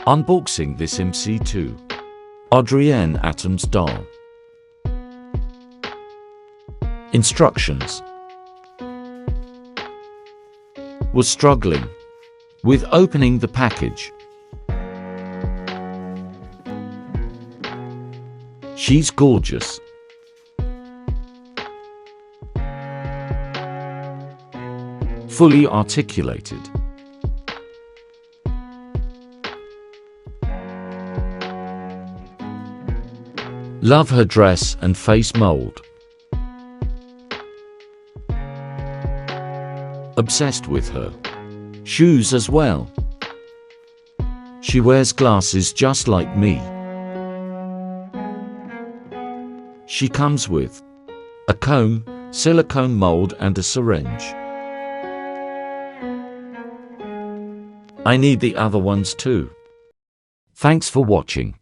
Unboxing this MC2 Adrienne Attoms doll. Instructions. Was struggling with opening the package. She's gorgeous. Fully articulated. Love her dress and face mold. Obsessed with her shoes as well. She wears glasses just like me. She comes with a comb, silicone mold and a syringe. I need the other ones too. Thanks for watching.